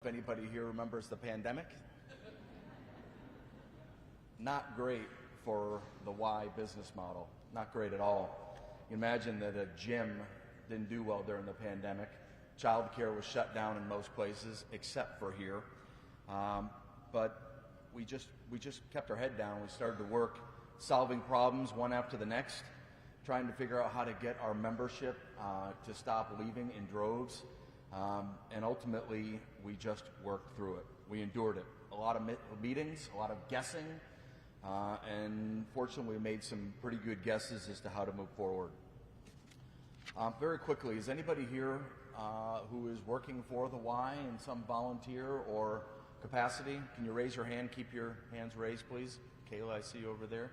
anybody here remembers the pandemic. Not great for the Y business model. Not great at all. You imagine that a gym didn't do well during the pandemic. Childcare was shut down in most places except for here. But we just kept our head down. We started to work solving problems one after the next, trying to figure out how to get our membership to stop leaving in droves. And ultimately, we just worked through it. We endured it. A lot of meetings, a lot of guessing, and fortunately we made some pretty good guesses as to how to move forward. Very quickly, is anybody here who is working for the Y in some volunteer or capacity? Can you raise your hand? Keep your hands raised, please. Kayla, I see you over there.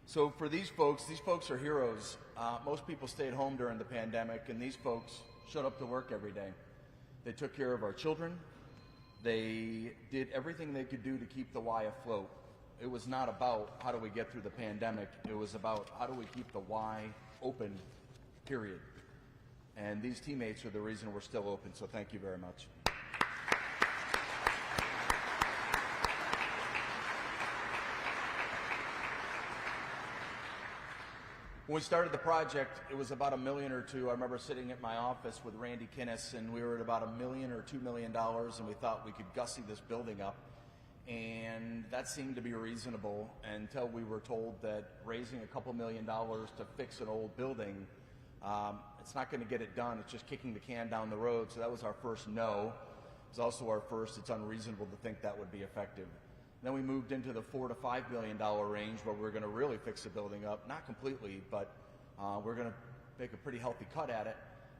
So for these folks are heroes. Most people stayed home during the pandemic, and these folks showed up to work every day. They took care of our children. They did everything they could do to keep the Y afloat. It was not about how do we get through the pandemic. It was about how do we keep the Y open, period. And these teammates are the reason we're still open, so thank you very much. When we started the project, it was about $1 million or $2 million. I remember sitting at my office with Randy Kinnis, and we were at about $1 million or $2 million, and we thought we could gussy this building up. And that seemed to be reasonable until we were told that raising a couple $1 million to fix an old building, it's not going to get it done. It's just kicking the can down the road. So that was our first no. It was also our first, it's unreasonable to think that would be effective. Then we moved into the $4 to $5 million range where we're going to really fix the building up, not completely, but we're going to make a pretty healthy cut at it.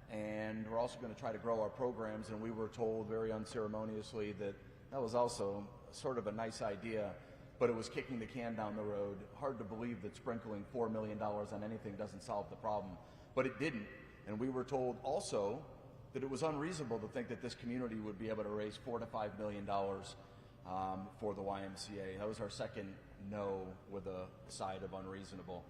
And we're also going to try to grow our programs. And we were told very unceremoniously that that was also sort of a nice idea, but it was kicking the can down the road. Hard to believe that sprinkling $4 million on anything doesn't solve the problem, but it didn't. And we were told also that it was unreasonable to think that this community would be able to raise $4 to $5 million for the YMCA. That was our second no with a side of unreasonable.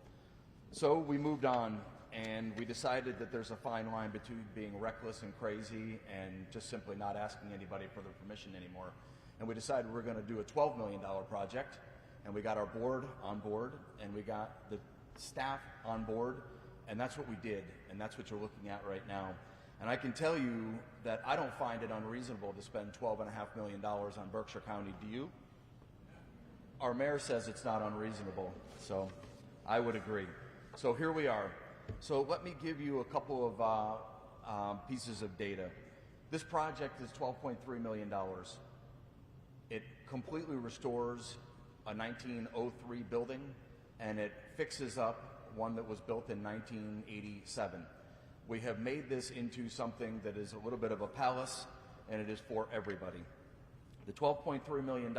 So we moved on, and we decided that there's a fine line between being reckless and crazy and just simply not asking anybody for their permission anymore. And we decided we're going to do a $12 million project, and we got our board on board, and we got the staff on board, and that's what we did, and that's what you're looking at right now. And I can tell you that I don't find it unreasonable to spend $12.5 million on Berkshire County. Do you? Our mayor says it's not unreasonable, so I would agree. So here we are. So let me give you a couple of pieces of data. This project is $12.3 million. It completely restores a 1903 building, and it fixes up one that was built in 1987. We have made this into something that is a little bit of a palace, and it is for everybody. The $12.3 million,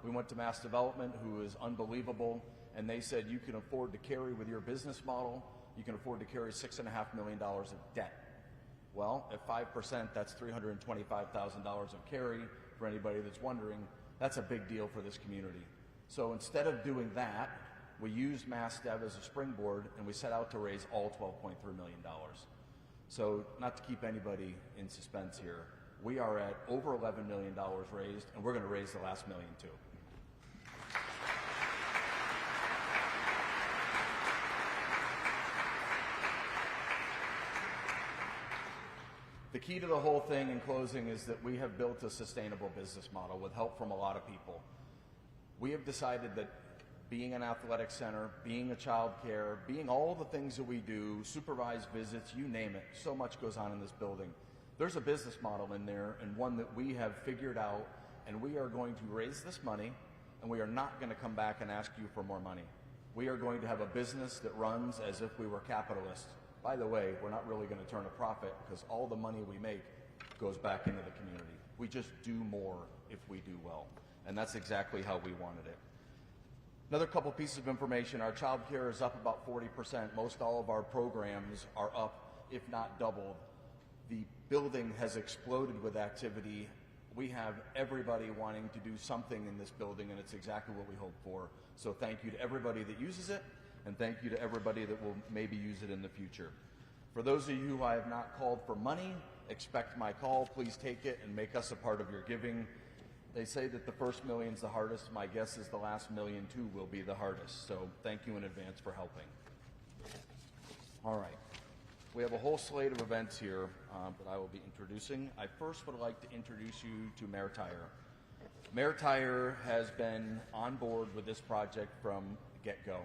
we went to Mass Development, who is unbelievable, and they said you can afford to carry with your business model, you can afford to carry $6.5 million of debt. Well, at 5%, that's $325,000 of carry. For anybody that's wondering, that's a big deal for this community. So instead of doing that, we used Mass Dev as a springboard, and we set out to raise all $12.3 million. So not to keep anybody in suspense here, we are at over $11 million raised, and we're going to raise the last $1 million too. The key to the whole thing in closing is that we have built a sustainable business model with help from a lot of people. We have decided that being an athletic center, being a child care, being all the things that we do, supervised visits, you name it, so much goes on in this building. There's a business model in there, and one that we have figured out, and we are going to raise this money, and we are not going to come back and ask you for more money. We are going to have a business that runs as if we were capitalists. By the way, we're not really going to turn a profit because all the money we make goes back into the community. We just do more if we do well, and that's exactly how we wanted it. Another couple pieces of information, our child care is up about 40%. Most all of our programs are up, if not doubled. The building has exploded with activity. We have everybody wanting to do something in this building, and it's exactly what we hope for. So thank you to everybody that uses it, and thank you to everybody that will maybe use it in the future. For those of you who I have not called for money expect my call. Please take it and make us a part of your giving. They say that the first million's the hardest. My guess is the last million, too, will be the hardest. So thank you in advance for helping. All right. We have a whole slate of events here that I will be introducing. I first would like to introduce you to Mayor Tyer. Mayor Tyer has been on board with this project from the get-go.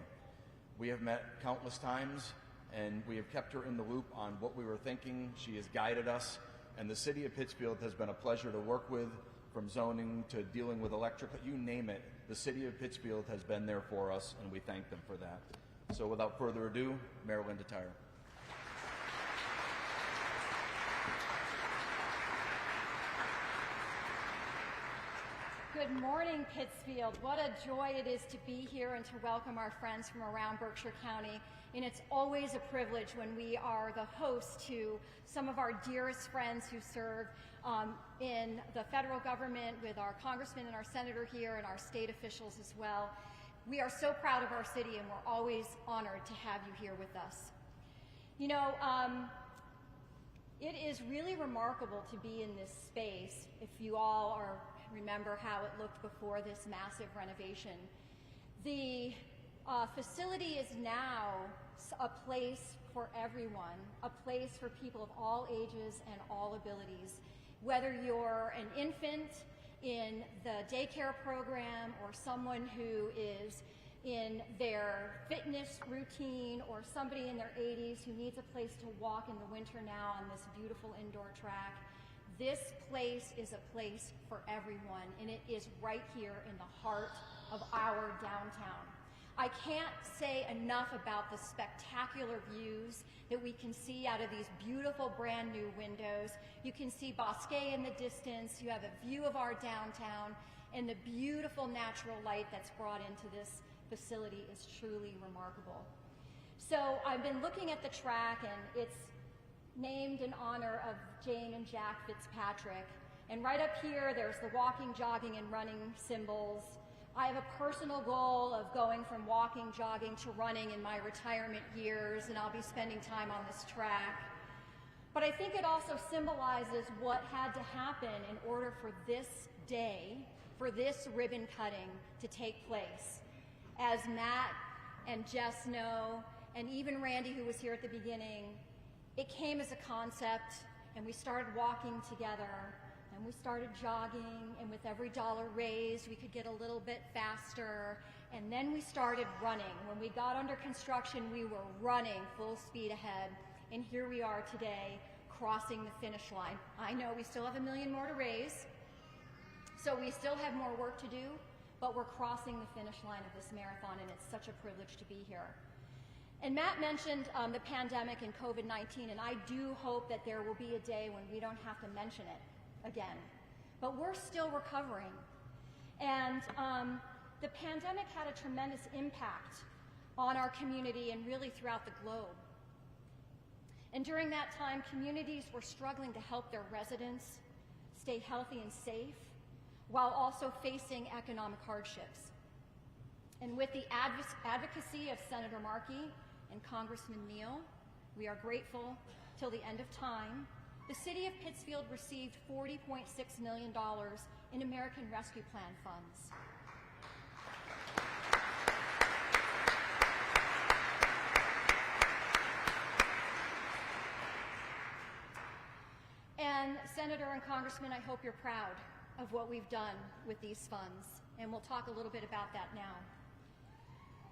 We have met countless times, and we have kept her in the loop on what we were thinking. She has guided us, and the city of Pittsfield has been a pleasure to work with, from zoning to dealing with electrical, you name it. The city of Pittsfield has been there for us, and we thank them for that. So without further ado, Mayor Linda Tyer. Good morning, Pittsfield. What a joy it is to be here and to welcome our friends from around Berkshire County. And it's always a privilege when we are the host to some of our dearest friends who serve in the federal government, with our congressman and our senator here and our state officials as well. We are so proud of our city, and we're always honored to have you here with us. You know, it is really remarkable to be in this space. If you all remember how it looked before this massive renovation. The facility is now a place for everyone, a place for people of all ages and all abilities. Whether you're an infant in the daycare program, or someone who is in their fitness routine, or somebody in their 80s who needs a place to walk in the winter now on this beautiful indoor track, this place is a place for everyone, and it is right here in the heart of our downtown. I can't say enough about the spectacular views that we can see out of these beautiful brand new windows. You can see Bosque in the distance, you have a view of our downtown, and the beautiful natural light that's brought into this facility is truly remarkable. So I've been looking at the track, and it's named in honor of Jane and Jack Fitzpatrick. And right up here, there's the walking, jogging, and running symbols. I have a personal goal of going from walking, jogging to running in my retirement years, and I'll be spending time on this track. But I think it also symbolizes what had to happen in order for this day, for this ribbon cutting to take place. As Matt and Jess know, and even Randy, who was here at the beginning, it came as a concept, and we started walking together, and we started jogging, and with every dollar raised, we could get a little bit faster, and then we started running. When we got under construction, we were running full speed ahead, and here we are today, crossing the finish line. I know we still have 1 million more to raise, so we still have more work to do, but we're crossing the finish line of this marathon, and it's such a privilege to be here. And Matt mentioned the pandemic and COVID-19, and I do hope that there will be a day when we don't have to mention it again. But we're still recovering. And the pandemic had a tremendous impact on our community and really throughout the globe. And during that time, communities were struggling to help their residents stay healthy and safe, while also facing economic hardships. And with the advocacy of Senator Markey and Congressman Neal, we are grateful till the end of time, the city of Pittsfield received $40.6 million in American Rescue Plan funds. And Senator and Congressman, I hope you're proud of what we've done with these funds, and we'll talk a little bit about that now.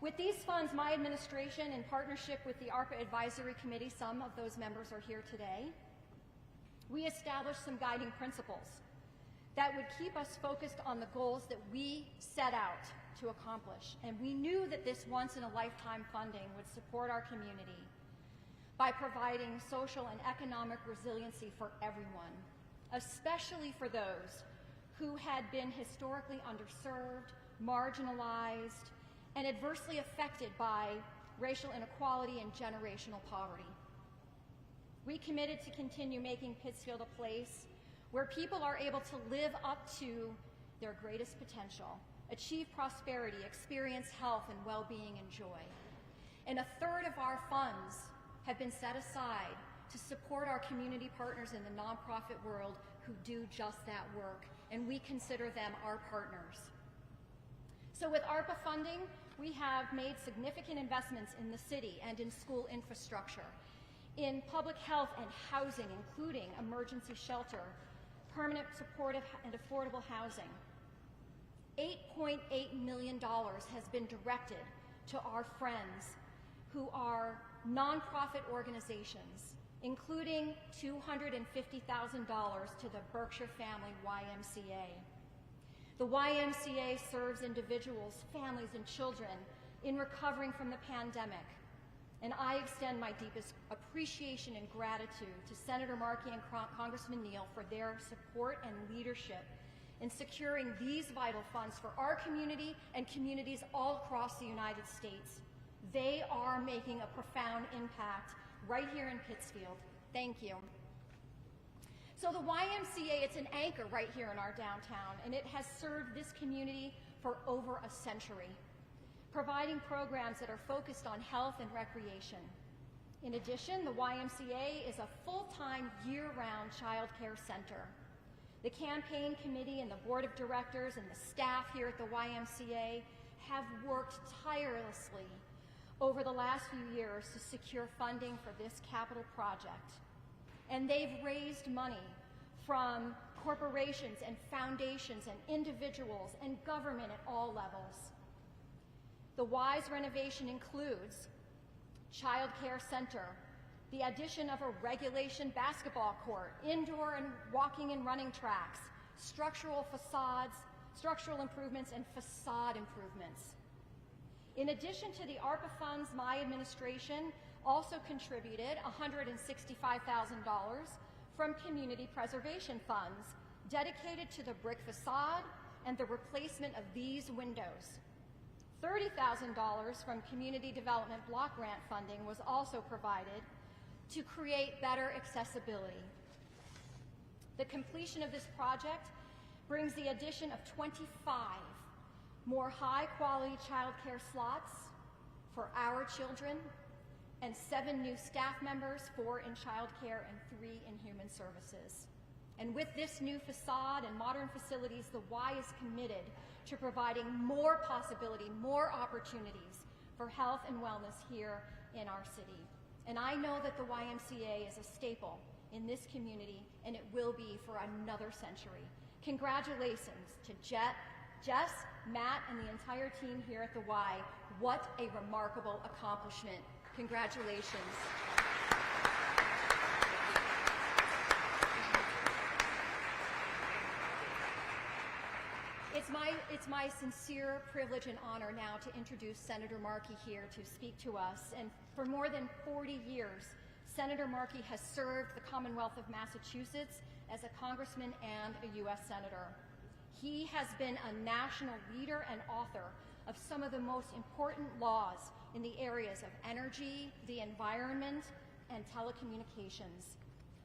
With these funds, my administration, in partnership with the ARPA Advisory Committee, some of those members are here today, we established some guiding principles that would keep us focused on the goals that we set out to accomplish. And we knew that this once-in-a-lifetime funding would support our community by providing social and economic resiliency for everyone, especially for those who had been historically underserved, marginalized, and adversely affected by racial inequality and generational poverty. We committed to continue making Pittsfield a place where people are able to live up to their greatest potential, achieve prosperity, experience health and well-being and joy. And 1/3 of our funds have been set aside to support our community partners in the nonprofit world who do just that work, and we consider them our partners. So with ARPA funding, we have made significant investments in the city and in school infrastructure, in public health and housing, including emergency shelter, permanent supportive and affordable housing. $8.8 million has been directed to our friends who are nonprofit organizations, including $250,000 to the Berkshire Family YMCA. The YMCA serves individuals, families, and children in recovering from the pandemic. And I extend my deepest appreciation and gratitude to Senator Markey and Congressman Neal for their support and leadership in securing these vital funds for our community and communities all across the United States. They are making a profound impact right here in Pittsfield. Thank you. So the YMCA, it's an anchor right here in our downtown, and it has served this community for over a century, providing programs that are focused on health and recreation. In addition, the YMCA is a full-time, year-round child care center. The campaign committee and the board of directors and the staff here at the YMCA have worked tirelessly over the last few years to secure funding for this capital project. And they've raised money from corporations and foundations and individuals and government at all levels. The Y's renovation includes child care center, the addition of a regulation basketball court, indoor and walking and running tracks, structural facades, structural improvements, and facade improvements. In addition to the ARPA funds, my administration also contributed $165,000 from community preservation funds dedicated to the brick facade and the replacement of these windows. $30,000 from community development block grant funding was also provided to create better accessibility. The completion of this project brings the addition of 25 more high-quality child care slots for our children and 7 new staff members, 4 in child care and 3 in human services. And with this new facade and modern facilities, the Y is committed to providing more possibility, more opportunities for health and wellness here in our city. And I know that the YMCA is a staple in this community, and it will be for another century. Congratulations to Jess, Matt, and the entire team here at the Y. What a remarkable accomplishment. Congratulations. It's my sincere privilege and honor now to introduce Senator Markey here to speak to us. And for more than 40 years, Senator Markey has served the Commonwealth of Massachusetts as a congressman and a U.S. senator. He has been a national leader and author of some of the most important laws in the areas of energy, the environment, and telecommunications.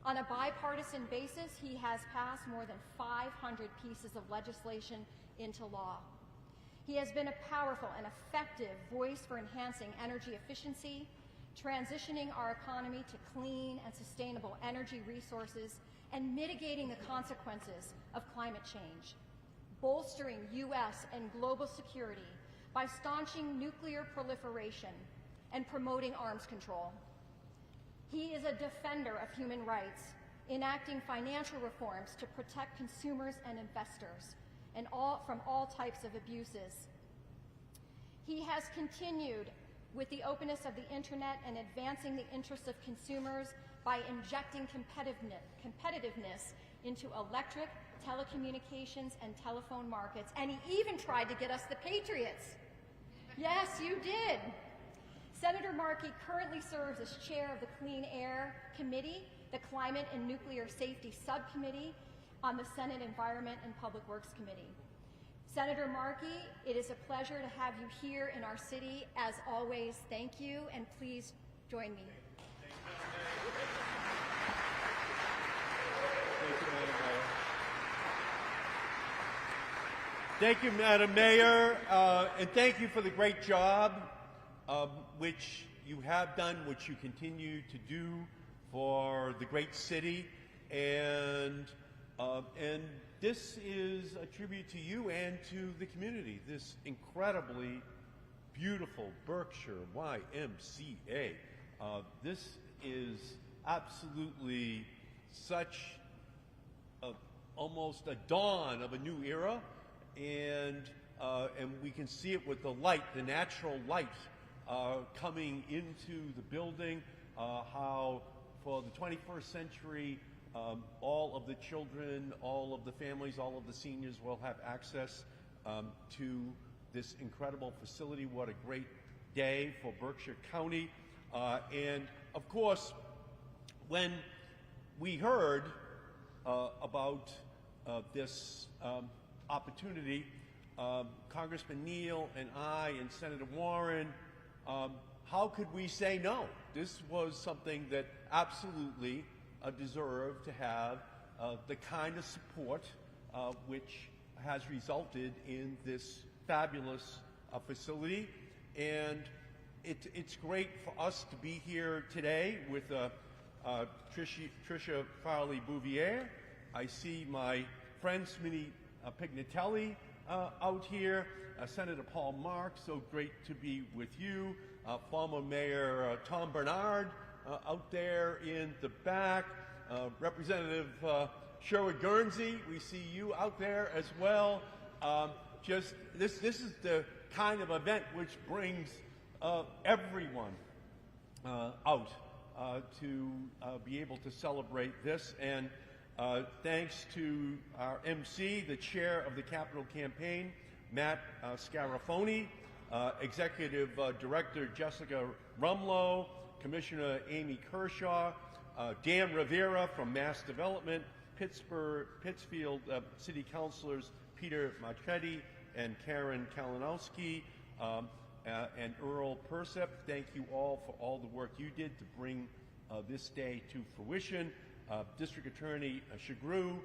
On a bipartisan basis, he has passed more than 500 pieces of legislation into law. He has been a powerful and effective voice for enhancing energy efficiency, transitioning our economy to clean and sustainable energy resources, and mitigating the consequences of climate change, bolstering U.S. and global security by staunching nuclear proliferation and promoting arms control. He is a defender of human rights, enacting financial reforms to protect consumers and investors and from all types of abuses. He has continued with the openness of the internet and advancing the interests of consumers by injecting competitiveness into electric, telecommunications, and telephone markets, and he even tried to get us the Patriots. Yes, you did. Senator Markey currently serves as chair of the Clean Air Committee, the Climate and Nuclear Safety Subcommittee on the Senate Environment and Public Works Committee. Senator Markey, it is a pleasure to have you here in our city. As always, thank you, and please join me. Thank you, Madam Mayor, and thank you for the great job which you have done, which you continue to do for the great city, and this is a tribute to you and to the community. This incredibly beautiful Berkshire YMCA. This is absolutely such almost a dawn of a new era, and we can see it with the light, the natural light coming into the building. How for the 21st century, all of the children, all of the families, all of the seniors will have access to this incredible facility. What a great day for Berkshire County. And of course, when we heard about this opportunity, Congressman Neal and I and Senator Warren, how could we say no? This was something that absolutely deserved to have the kind of support which has resulted in this fabulous facility. And it's great for us to be here today with Tricia Farley-Bouvier. I see my friend Smitty Pignatelli out here, Senator Paul Marks, so great to be with you, former Mayor Tom Bernard out there in the back, Representative Sherwood Guernsey, we see you out there as well. Just this is the kind of event which brings everyone out to be able to celebrate this. And thanks to our MC, the chair of the Capitol Campaign, Matt Scarafoni, Executive Director Jessica Rumlow, Commissioner Amy Kershaw, Dan Rivera from Mass Development, Pittsfield City Councilors Peter Marchetti and Karen Kalinowski, and Earl Persep. Thank you all for all the work you did to bring this day to fruition. District Attorney Shagru,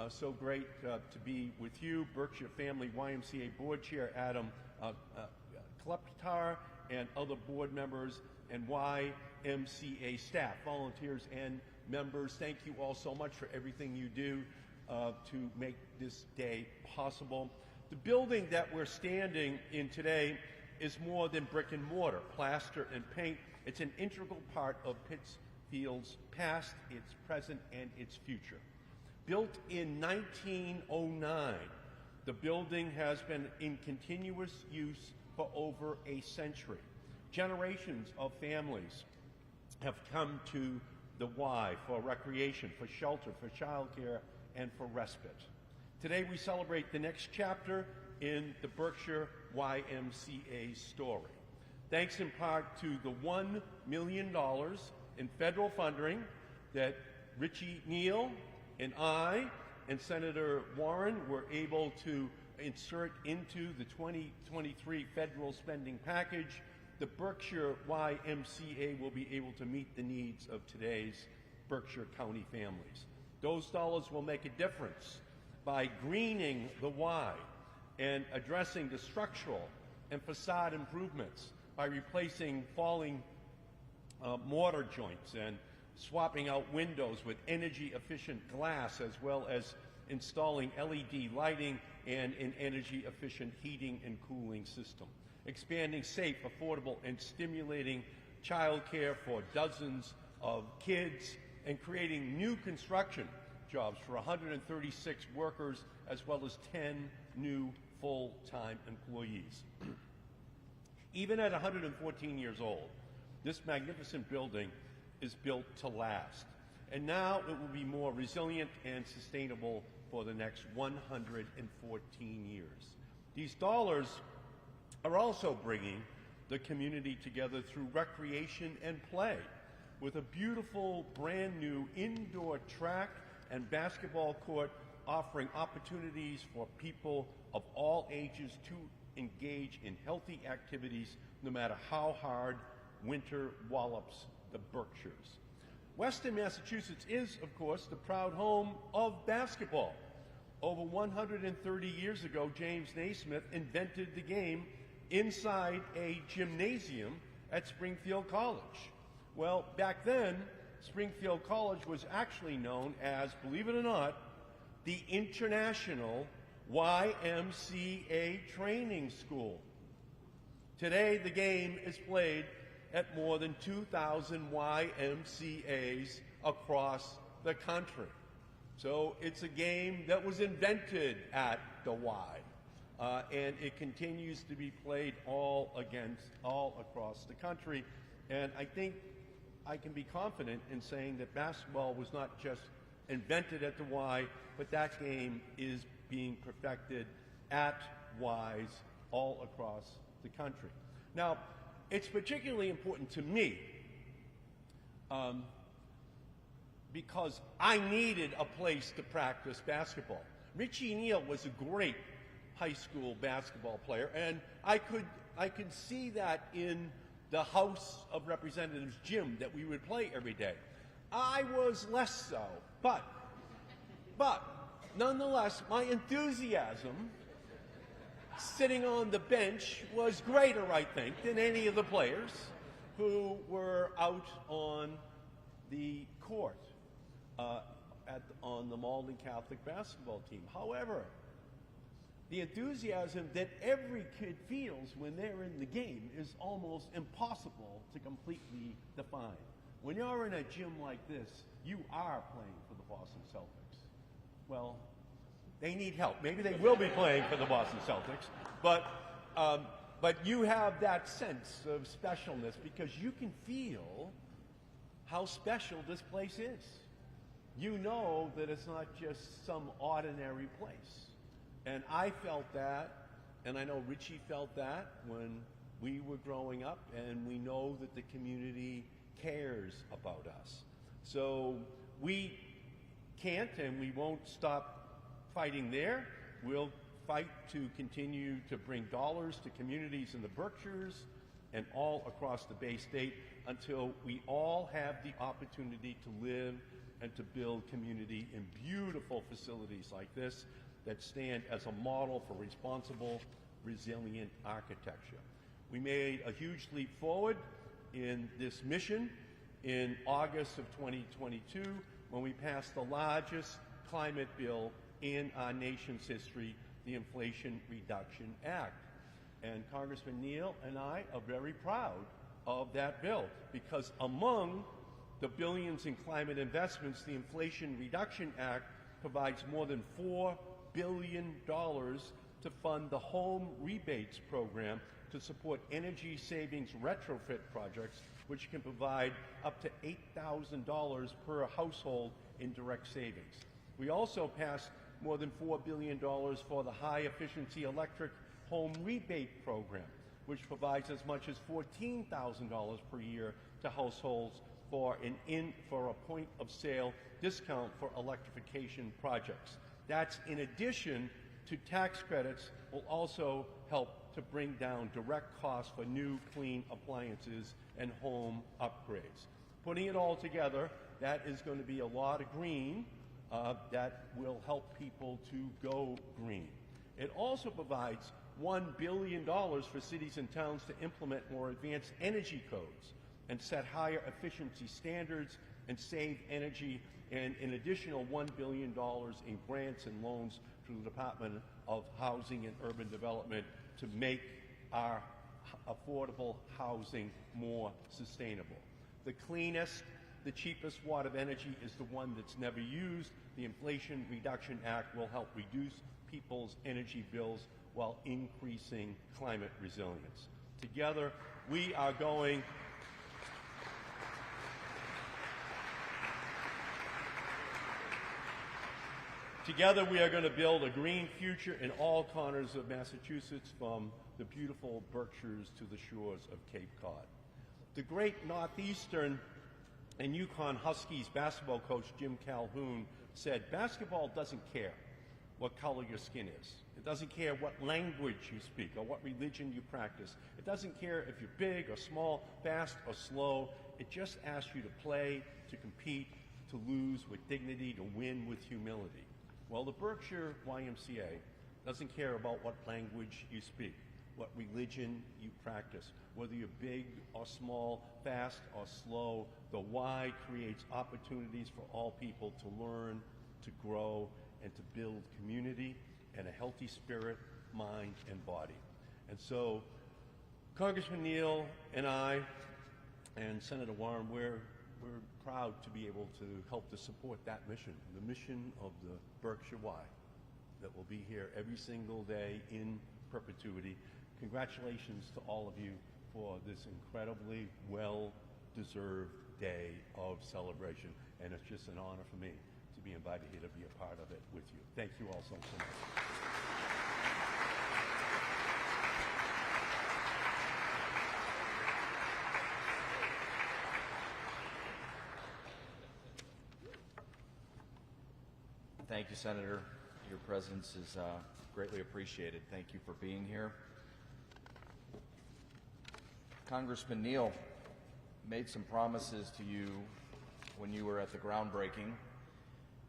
so great to be with you. Berkshire Family YMCA Board Chair Adam Kleptar and other board members and YMCA staff, volunteers and members. Thank you all so much for everything you do to make this day possible. The building that we're standing in today is more than brick and mortar, plaster and paint. It's an integral part of Pittsfield's past, its present, and its future. Built in 1909, the building has been in continuous use for over a century. Generations of families have come to the Y for recreation, for shelter, for childcare, and for respite. Today we celebrate the next chapter in the Berkshire YMCA story. Thanks in part to the $1 million in federal funding that Richie Neal and I and Senator Warren were able to insert into the 2023 federal spending package, the Berkshire YMCA will be able to meet the needs of today's Berkshire County families. Those dollars will make a difference by greening the Y and addressing the structural and facade improvements by replacing falling mortar joints and swapping out windows with energy-efficient glass, as well as installing LED lighting and an energy-efficient heating and cooling system. Expanding safe, affordable, and stimulating childcare for dozens of kids, and creating new construction jobs for 136 workers, as well as 10 new full-time employees. Even at 114 years old, this magnificent building is built to last. And now it will be more resilient and sustainable for the next 114 years. These dollars are also bringing the community together through recreation and play, with a beautiful brand new indoor track and basketball court offering opportunities for people of all ages to engage in healthy activities no matter how hard winter wallops the Berkshires. Western Massachusetts is, of course, the proud home of basketball. Over 130 years ago, James Naismith invented the game inside a gymnasium at Springfield College. Well, back then, Springfield College was actually known as, believe it or not, the International YMCA Training School. Today, the game is played at more than 2,000 YMCAs across the country. So it's a game that was invented at the Y, and it continues to be played all across the country. And I think I can be confident in saying that basketball was not just invented at the Y, but that game is being perfected at Ys all across the country. Now, it's particularly important to me because I needed a place to practice basketball. Richie Neal was a great high school basketball player, and I could see that in the House of Representatives gym that we would play every day. I was less so, but nonetheless, my enthusiasm sitting on the bench was greater, I think, than any of the players who were out on the court on the Malden Catholic basketball team. However, the enthusiasm that every kid feels when they're in the game is almost impossible to completely define. When you're in a gym like this, you are playing for the Boston Celtics. Well, they need help. Maybe they will be playing for the Boston Celtics, but you have that sense of specialness because you can feel how special this place is. You know that it's not just some ordinary place. And I felt that, and I know Richie felt that when we were growing up, and we know that the community cares about us. So we can't and we won't stop fighting there. We'll fight to continue to bring dollars to communities in the Berkshires and all across the Bay State until we all have the opportunity to live and to build community in beautiful facilities like this that stand as a model for responsible, resilient architecture. We made a huge leap forward in this mission in August of 2022 when we passed the largest climate bill in our nation's history, the Inflation Reduction Act. And Congressman Neal and I are very proud of that bill because among the billions in climate investments, the Inflation Reduction Act provides more than $4 billion to fund the home rebates program to support energy savings retrofit projects, which can provide up to $8,000 per household in direct savings. We also passed more than $4 billion for the high efficiency electric home rebate program, which provides as much as $14,000 per year to households for a point of sale discount for electrification projects. That's in addition to tax credits will also help to bring down direct costs for new clean appliances and home upgrades. Putting it all together, that is going to be a lot of green that will help people to go green. It also provides $1 billion for cities and towns to implement more advanced energy codes and set higher efficiency standards and save energy, and an additional $1 billion in grants and loans through the Department of Housing and Urban Development to make our affordable housing more sustainable. The cleanest, the cheapest watt of energy is the one that's never used. The Inflation Reduction Act will help reduce people's energy bills while increasing climate resilience. Together, we are going to build a green future in all corners of Massachusetts, from the beautiful Berkshires to the shores of Cape Cod. The great Northeastern and Yukon Huskies basketball coach Jim Calhoun said, "Basketball doesn't care what color your skin is. It doesn't care what language you speak or what religion you practice. It doesn't care if you're big or small, fast or slow. It just asks you to play, to compete, to lose with dignity, to win with humility." Well, the Berkshire YMCA doesn't care about what language you speak. what religion you practice. Whether you're big or small, fast or slow, the Y creates opportunities for all people to learn, to grow, and to build community and a healthy spirit, mind, and body. And so, Congressman Neal and I and Senator Warren, we're proud to be able to help to support that mission, the mission of the Berkshire Y, that will be here every single day in perpetuity. Congratulations to all of you for this incredibly well-deserved day of celebration, and it's just an honor for me to be invited here to be a part of it with you. Thank you all so much. Thank you, Senator. Your presence is greatly appreciated. Thank you for being here. Congressman Neal made some promises to you when you were at the groundbreaking.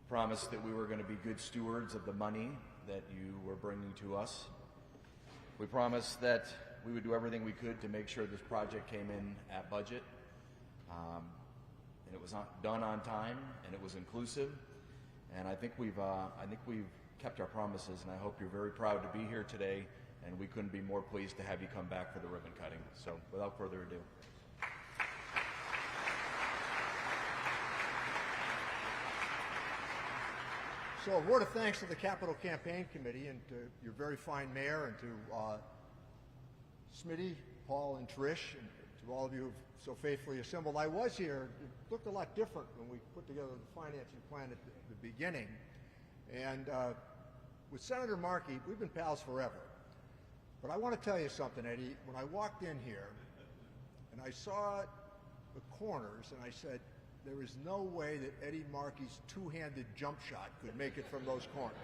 Promised that we were going to be good stewards of the money that you were bringing to us. We promised that we would do everything we could to make sure this project came in at budget, and it was done on time, and it was inclusive. And I think we've kept our promises, and I hope you're very proud to be here today, and we couldn't be more pleased to have you come back for the ribbon cutting. So without further ado. So a word of thanks to the Capital Campaign Committee and to your very fine mayor and to Smitty, Paul, and Trish, and to all of you who've so faithfully assembled. I was here. It looked a lot different when we put together the financing plan at the beginning. And with Senator Markey, we've been pals forever. But I want to tell you something, Eddie. When I walked in here and I saw the corners, and I said, there is no way that Eddie Markey's two-handed jump shot could make it from those corners.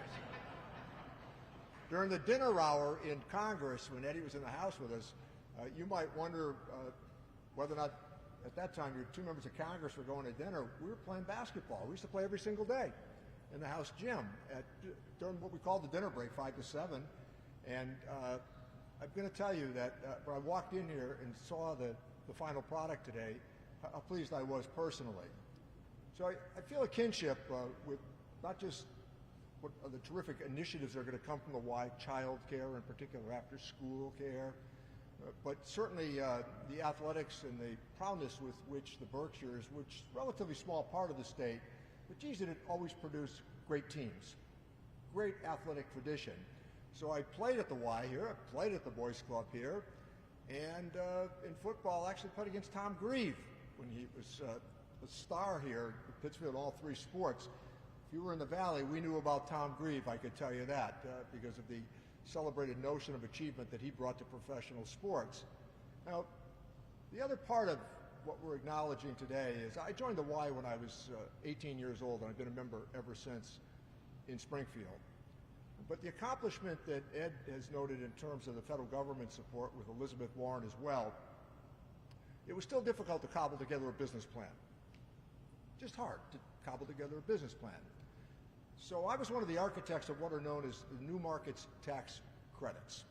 During the dinner hour in Congress, when Eddie was in the House with us, you might wonder whether or not at that time your two members of Congress were going to dinner. We were playing basketball. We used to play every single day in the House gym during what we called the dinner break, 5 to 7. And I'm going to tell you that when I walked in here and saw the final product today, how pleased I was personally. So I feel a kinship with not just what are the terrific initiatives that are going to come from the Y, child care in particular, after school care, but certainly the athletics and the proudness with which the Berkshires, which is a relatively small part of the state, but geez, did it always produce great teams, great athletic tradition. So I played at the Y here, I played at the Boys Club here, and in football I actually played against Tom Grieve when he was a star here at Pittsfield, all three sports. If you were in the Valley, we knew about Tom Grieve, I could tell you that, because of the celebrated notion of achievement that he brought to professional sports. Now, the other part of what we're acknowledging today is I joined the Y when I was 18 years old, and I've been a member ever since in Springfield. But the accomplishment that Ed has noted in terms of the federal government support with Elizabeth Warren as well, it was still difficult to cobble together a business plan. Just hard to cobble together a business plan. So I was one of the architects of what are known as the New Markets Tax Credits.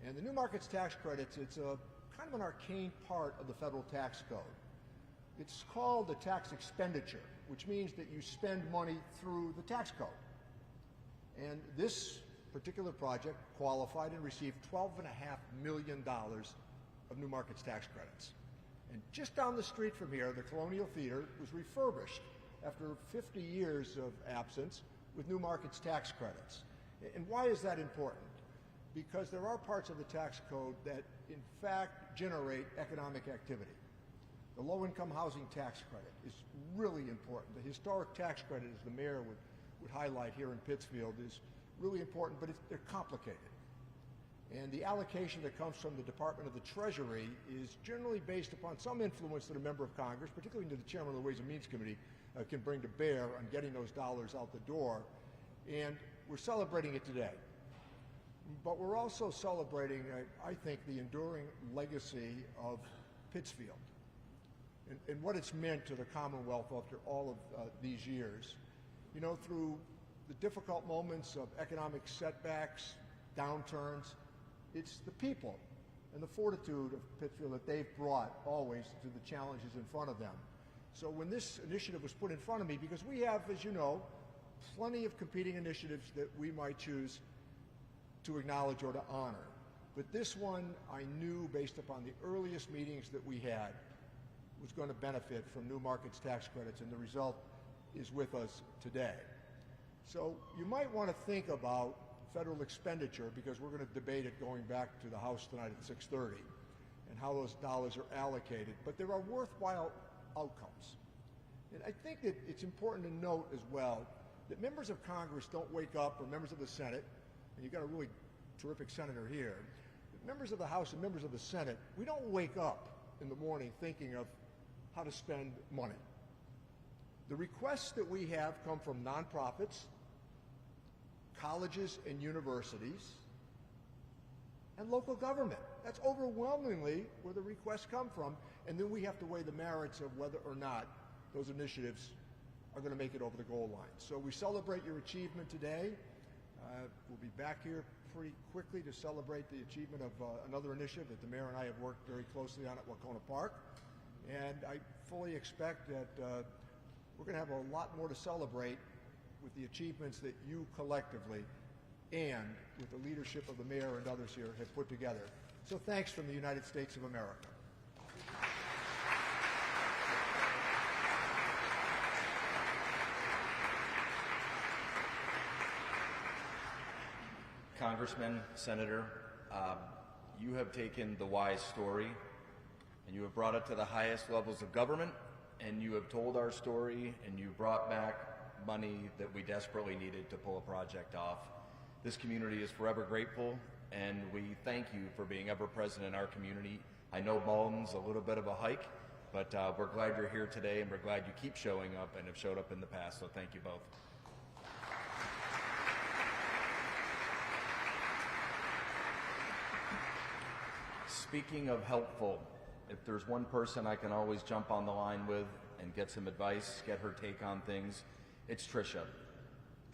And the New Markets Tax Credits, it's a kind of an arcane part of the federal tax code. It's called the tax expenditure, which means that you spend money through the tax code. And this particular project qualified and received $12.5 million of New Markets tax credits. And just down the street from here, the Colonial Theater was refurbished after 50 years of absence with New Markets tax credits. And why is that important? Because there are parts of the tax code that, in fact, generate economic activity. The low-income housing tax credit is really important. The historic tax credit, as the mayor would highlight here in Pittsfield, is really important, but they're complicated. And the allocation that comes from the Department of the Treasury is generally based upon some influence that a member of Congress, particularly to the chairman of the Ways and Means Committee, can bring to bear on getting those dollars out the door. And we're celebrating it today. But we're also celebrating, I think, the enduring legacy of Pittsfield and what it's meant to the Commonwealth after all of these years. You know, through the difficult moments of economic setbacks, downturns, It's the people and the fortitude of Pittsfield that they've brought always to the challenges in front of them. So when this initiative was put in front of me, because we have, as you know, plenty of competing initiatives that we might choose to acknowledge or to honor. But this one, I knew based upon the earliest meetings that we had, was going to benefit from new markets tax credits, and the result is with us today. So you might want to think about federal expenditure, because we're going to debate it going back to the House tonight at 6:30, and how those dollars are allocated. But there are worthwhile outcomes. And I think that it's important to note as well that members of Congress don't wake up, or members of the Senate, and you've got a really terrific senator here, but members of the House and members of the Senate, we don't wake up in the morning thinking of how to spend money. The requests that we have come from nonprofits, colleges and universities, and local government. That's overwhelmingly where the requests come from, and then we have to weigh the merits of whether or not those initiatives are going to make it over the goal line. So we celebrate your achievement today. We'll be back here pretty quickly to celebrate the achievement of another initiative that the mayor and I have worked very closely on at Wacona Park. And I fully expect that we're going to have a lot more to celebrate with the achievements that you collectively and with the leadership of the mayor and others here have put together. So thanks from the United States of America. Congressman, Senator, you have taken the WISE story and you have brought it to the highest levels of government, and you have told our story, and you brought back money that we desperately needed to pull a project off. This community is forever grateful, and we thank you for being ever present in our community. I know Malden's a little bit of a hike, but we're glad you're here today, and we're glad you keep showing up and have showed up in the past, so thank you both. Speaking of helpful, if there's one person I can always jump on the line with and get some advice, get her take on things, it's Tricia.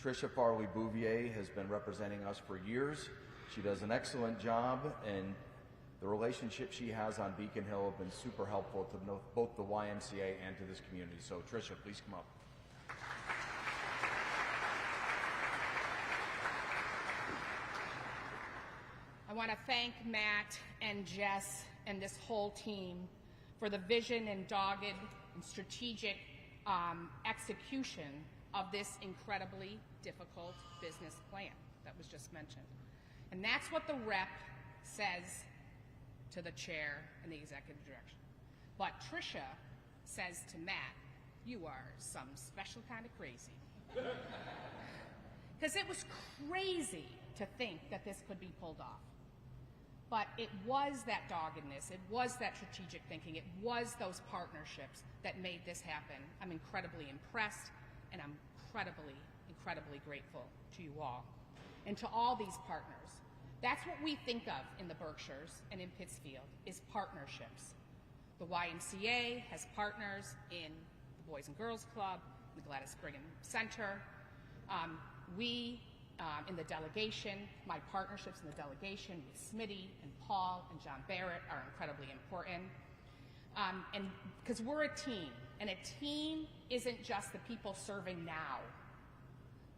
Tricia Farley-Bouvier has been representing us for years. She does an excellent job, and the relationship she has on Beacon Hill have been super helpful to both the YMCA and to this community. So Tricia, please come up. I want to thank Matt and Jess and this whole team for the vision and dogged and strategic execution of this incredibly difficult business plan that was just mentioned. And that's what the rep says to the chair and the executive direction. But Tricia says to Matt, you are some special kind of crazy. Because it was crazy to think that this could be pulled off. But it was that doggedness, it was that strategic thinking, it was those partnerships that made this happen. I'm incredibly impressed, and I'm incredibly, incredibly grateful to you all and to all these partners. That's what we think of in the Berkshires and in Pittsfield, is partnerships. The YMCA has partners in the Boys and Girls Club, the Gladys Brigham Center. In the delegation, my partnerships in the delegation with Smitty and Paul and John Barrett are incredibly important. And because we're a team, and a team isn't just the people serving now.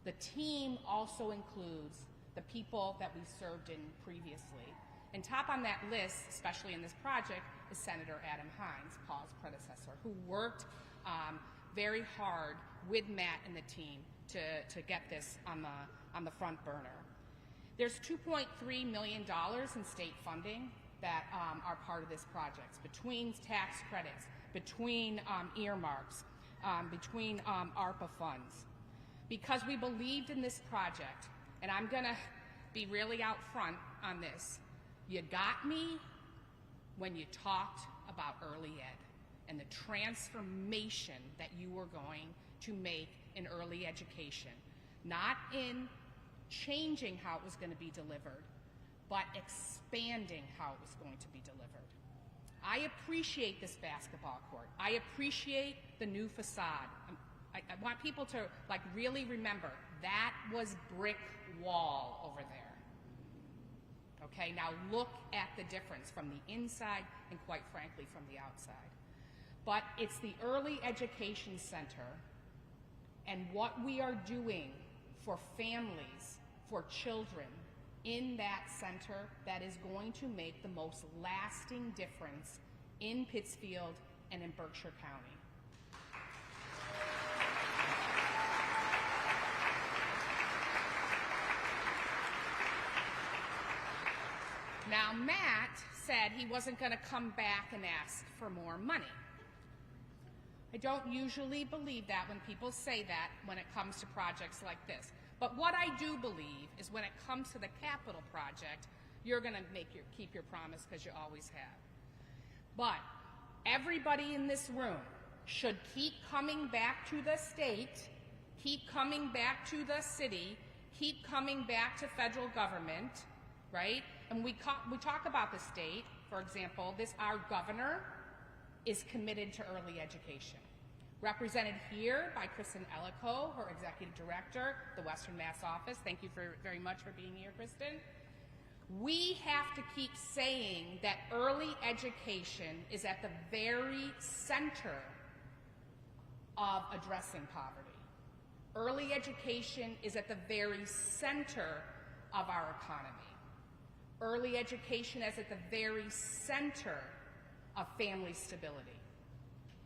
The team also includes the people that we served in previously. And top on that list, especially in this project, is Senator Adam Hines, Paul's predecessor, who worked very hard with Matt and the team to get this on the front burner. There's $2.3 million in state funding that are part of this project, between tax credits, between earmarks, between ARPA funds. Because we believed in this project, and I'm gonna be really out front on this, you got me when you talked about early ed and the transformation that you were going to make in early education, not in changing how it was going to be delivered, but expanding how it was going to be delivered. I appreciate this basketball court. I appreciate the new facade. I want people to really remember that was brick wall over there. Okay, now look at the difference from the inside and quite frankly from the outside. But it's the Early Education Center and what we are doing for families, for children in that center that is going to make the most lasting difference in Pittsfield and in Berkshire County. Now, Matt said he wasn't going to come back and ask for more money. I don't usually believe that when people say that when it comes to projects like this. But what I do believe is when it comes to the capital project, you're going to keep your promise because you always have. But everybody in this room should keep coming back to the state, keep coming back to the city, keep coming back to federal government, right? And we talk about the state, for example, our governor is committed to early education. Represented here by Kristen Ellico, her executive director, the Western Mass office. Thank you very much for being here, Kristen. We have to keep saying that early education is at the very center of addressing poverty. Early education is at the very center of our economy. Early education is at the very center of family stability.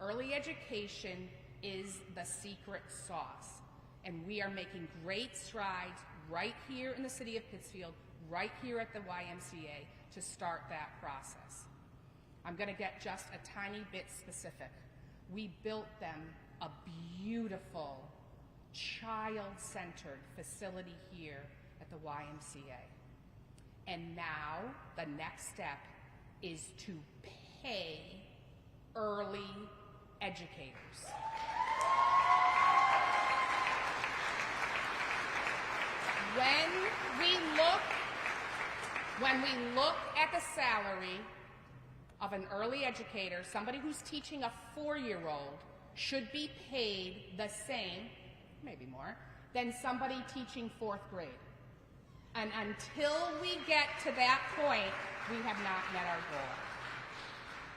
Early education is the secret sauce, and we are making great strides right here in the city of Pittsfield, right here at the YMCA to start that process. I'm going to get just a tiny bit specific. We built them a beautiful, child-centered facility here at the YMCA. And now the next step is to pay early educators. When we look at the salary of an early educator, somebody who's teaching a 4-year-old should be paid the same, maybe more, than somebody teaching 4th grade. And until we get to that point, we have not met our goal.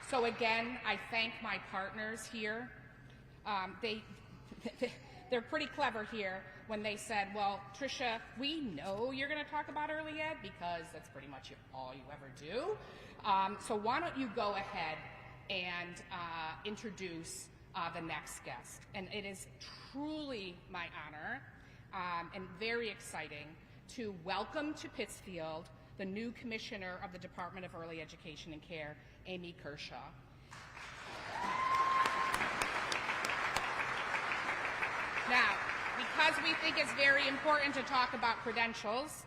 So again, I thank my partners here. They're pretty clever here when they said, well, Tricia, we know you're going to talk about early ed because that's pretty much all you ever do. So why don't you go ahead and introduce the next guest. And it is truly my honor and very exciting to welcome to Pittsfield the new Commissioner of the Department of Early Education and Care, Amy Kershaw. Now, because we think it's very important to talk about credentials,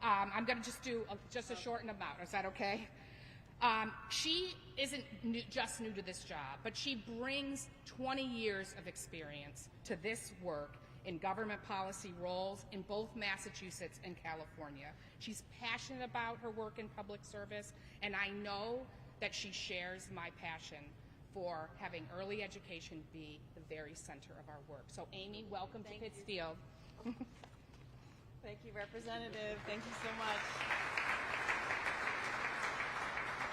I'm going to just do just a shortened amount. Is that okay? She isn't just new to this job, but she brings 20 years of experience to this work in government policy roles in both Massachusetts and California. She's passionate about her work in public service, and I know that she shares my passion for having early education be the very center of our work. So Amy, welcome to Pittsfield. Thank you, Representative. Thank you so much.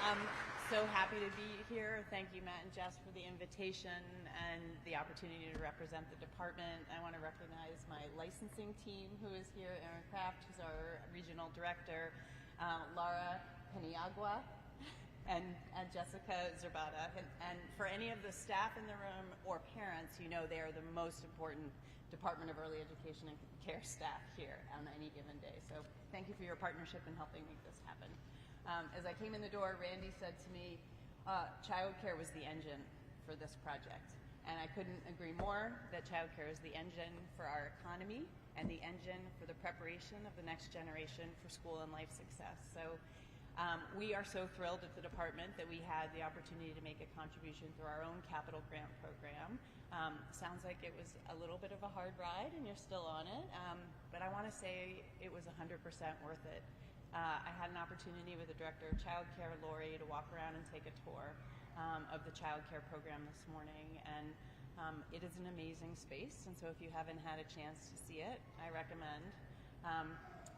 I'm so happy to be here. Thank you, Matt and Jess, for the invitation and the opportunity to represent the department. I want to recognize my licensing team who is here, Erin Kraft, who's our regional director, Laura Peniagua, and Jessica Zerbata. And for any of the staff in the room or parents, you know they are the most important Department of Early Education and Care staff here on any given day. So thank you for your partnership in helping make this happen. As I came in the door, Randy said to me, childcare was the engine for this project. And I couldn't agree more that childcare is the engine for our economy and the engine for the preparation of the next generation for school and life success. So we are so thrilled at the department that we had the opportunity to make a contribution through our own capital grant program. Sounds like it was a little bit of a hard ride and you're still on it, but I want to say it was 100% worth it. I had an opportunity with the Director of Child Care, Lori, to walk around and take a tour of the child care program this morning, and it is an amazing space, and so if you haven't had a chance to see it, I recommend.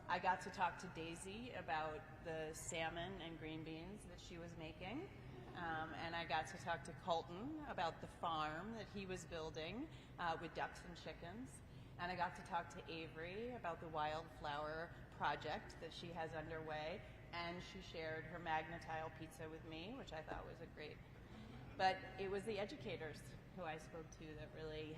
I got to talk to Daisy about the salmon and green beans that she was making. And I got to talk to Colton about the farm that he was building with ducks and chickens. And I got to talk to Avery about the wildflower project that she has underway. And she shared her Magnatile pizza with me, which I thought was a great. But it was the educators who I spoke to that really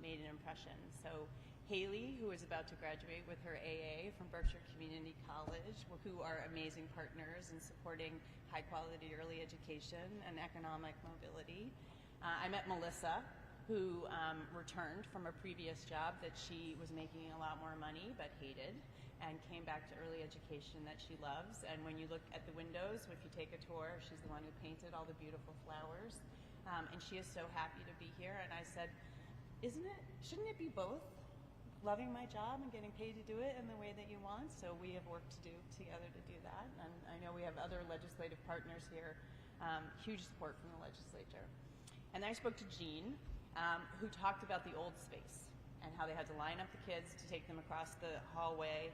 made an impression. So Haley, who is about to graduate with her AA from Berkshire Community College, who are amazing partners in supporting high-quality early education and economic mobility. I met Melissa, who returned from a previous job that she was making a lot more money but hated, and came back to early education that she loves. And when you look at the windows, if you take a tour, she's the one who painted all the beautiful flowers. And she is so happy to be here. And I said, shouldn't it be both? Loving my job and getting paid to do it in the way that you want. So we have work to do together to do that. And I know we have other legislative partners here, huge support from the legislature. And then I spoke to Jean, who talked about the old space and how they had to line up the kids to take them across the hallway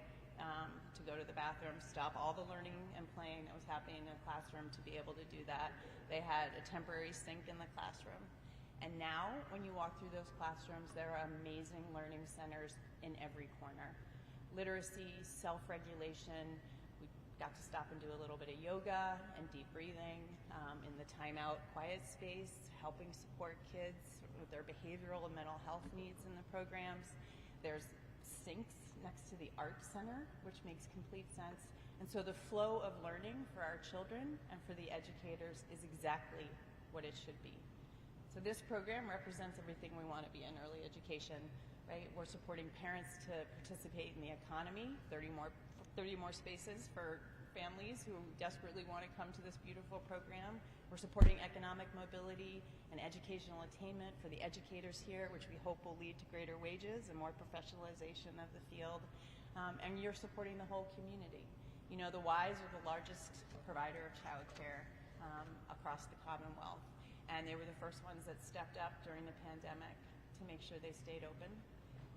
to go to the bathroom, stop all the learning and playing that was happening in the classroom to be able to do that. They had a temporary sink in the classroom. And now, when you walk through those classrooms, there are amazing learning centers in every corner. Literacy, self-regulation. We got to stop and do a little bit of yoga and deep breathing in the timeout quiet space, helping support kids with their behavioral and mental health needs in the programs. There's sinks next to the art center, which makes complete sense. And so the flow of learning for our children and for the educators is exactly what it should be. So this program represents everything we want to be in early education, right? We're supporting parents to participate in the economy, 30 more spaces for families who desperately want to come to this beautiful program. We're supporting economic mobility and educational attainment for the educators here, which we hope will lead to greater wages and more professionalization of the field. And you're supporting the whole community. You know, the Ys are the largest provider of childcare across the Commonwealth. And they were the first ones that stepped up during the pandemic to make sure they stayed open.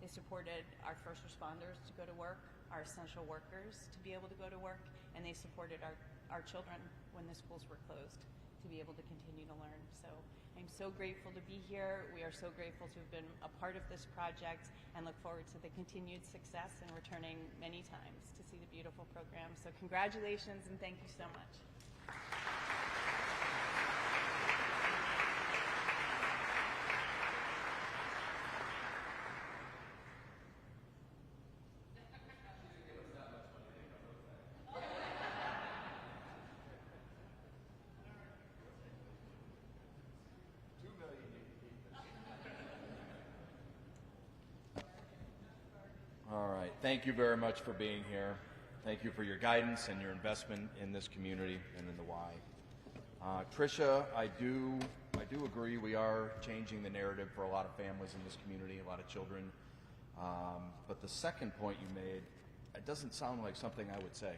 They supported our first responders to go to work, our essential workers to be able to go to work, and they supported our children when the schools were closed to be able to continue to learn. So I'm so grateful to be here. We are so grateful to have been a part of this project and look forward to the continued success and returning many times to see the beautiful program. So congratulations and thank you so much. All right. Thank you very much for being here. Thank you for your guidance and your investment in this community and in the Y. Tricia, I do agree we are changing the narrative for a lot of families in this community, a lot of children. But the second point you made, it doesn't sound like something I would say.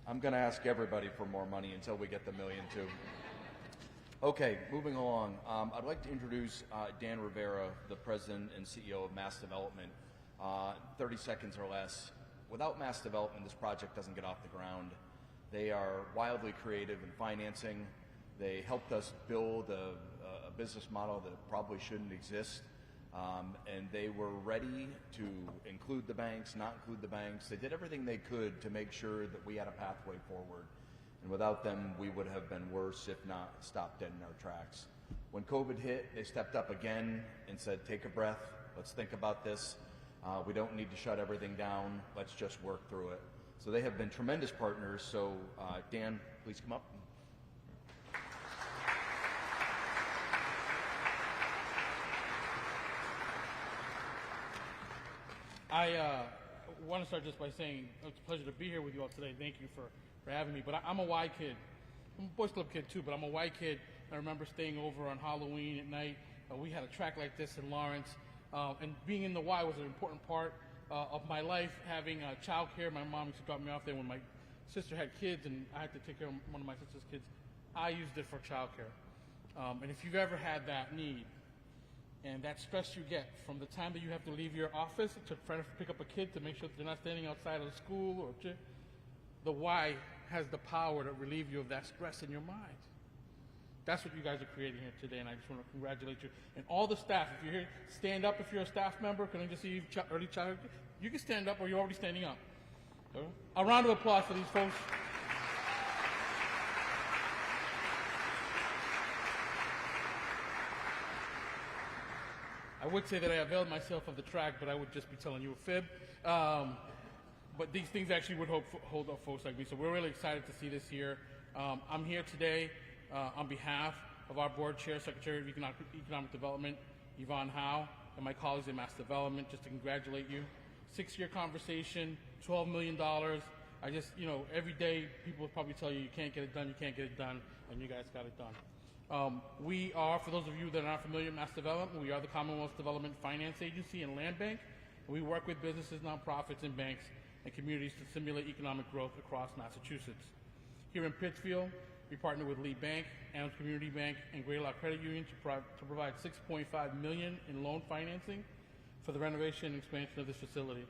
I'm going to ask everybody for more money until we get the million too. Okay, moving along. I'd like to introduce Dan Rivera, the president and CEO of Mass Development. 30 seconds or less. Without Mass Development, this project doesn't get off the ground. They are wildly creative in financing. They helped us build a business model that probably shouldn't exist. And they were ready to include the banks, not include the banks. They did everything they could to make sure that we had a pathway forward. And without them, we would have been worse, if not stopped dead in our tracks. When COVID hit, they stepped up again and said, take a breath, let's think about this. We don't need to shut everything down, let's just work through it. So they have been tremendous partners. So Dan, please come up. I want to start just by saying it's a pleasure to be here with you all today. Thank you for having me. But I'm a Y kid. I'm a Boys Club kid too, but I'm a Y kid. I remember staying over on Halloween at night. We had a track like this in Lawrence. And being in the Y was an important part of my life, having child care. My mom used to drop me off there when my sister had kids and I had to take care of one of my sister's kids. I used it for child care. And if you've ever had that need And that stress you get from the time that you have to leave your office to try to pick up a kid to make sure that they're not standing outside of the school or the why has the power to relieve you of that stress in your mind. That's what you guys are creating here today, and I just want to congratulate you. And all the staff, if you're here, stand up if you're a staff member. Can I just see you, early childhood? You can stand up or you're already standing up. A round of applause for these folks. I would say that I availed myself of the track, but I would just be telling you a fib. But these things actually would hold up folks like me. So we're really excited to see this here. I'm here today on behalf of our board chair, Secretary of Economic Development, Yvonne Howe, and my colleagues in Mass Development, just to congratulate you. 6-year conversation, $12 million. I just, every day people probably tell you can't get it done, and you guys got it done. We are, for those of you that are not familiar with Mass Development, we are the Commonwealth Development Finance Agency and Land Bank. We work with businesses, nonprofits, and banks and communities to stimulate economic growth across Massachusetts. Here in Pittsfield, we partner with Lee Bank, Adams Community Bank, and Greylock Credit Union to provide $6.5 million in loan financing for the renovation and expansion of this facility.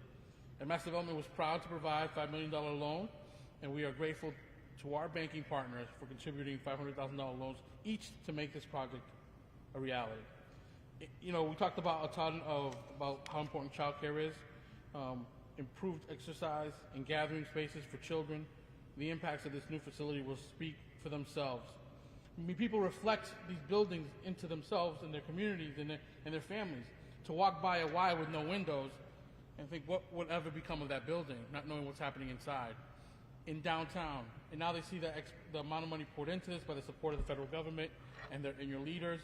And Mass Development was proud to provide a $5 million loan, and we are grateful to our banking partners for contributing $500,000 loans each to make this project a reality. We talked about a ton about how important childcare is, improved exercise and gathering spaces for children. The impacts of this new facility will speak for themselves. People reflect these buildings into themselves and their communities and their families. To walk by a Y with no windows and think, what would ever become of that building, not knowing what's happening inside. In downtown, and now they see the amount of money poured into this by the support of the federal government and your leaders